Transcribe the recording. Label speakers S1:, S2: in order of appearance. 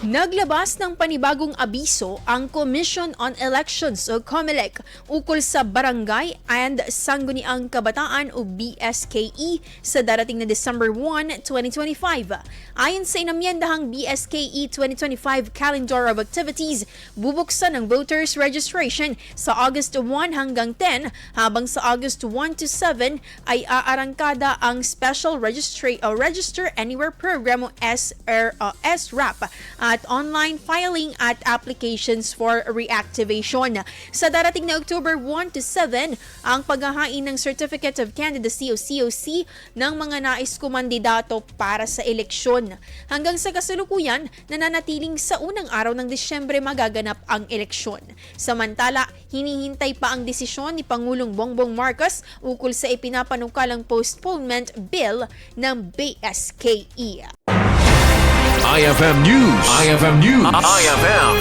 S1: Naglabas ng panibagong abiso ang Commission on Elections o COMELEC ukol sa Barangay and Sangguniang Kabataan o BSKE sa darating na December 1, 2025. Ayon sa inamyendahang BSKE 2025 Calendar of Activities, bubuksan ang voters registration sa August 1 hanggang 10, habang sa August 1 to 7 ay aarangkada ang Special Register Anywhere Program o SRAP at online filing at applications for reactivation. Sa darating na October 1 to 7, ang paghahain ng Certificate of Candidacy o COC ng mga nais kumandidato para sa eleksyon. Hanggang sa kasalukuyan, nananatiling sa unang araw ng Disyembre magaganap ang eleksyon. Samantala, hinihintay pa ang desisyon ni Pangulong Bongbong Marcos ukol sa ipinapanukalang postponement bill ng BSKE.
S2: IFM News. IFM News. IFM.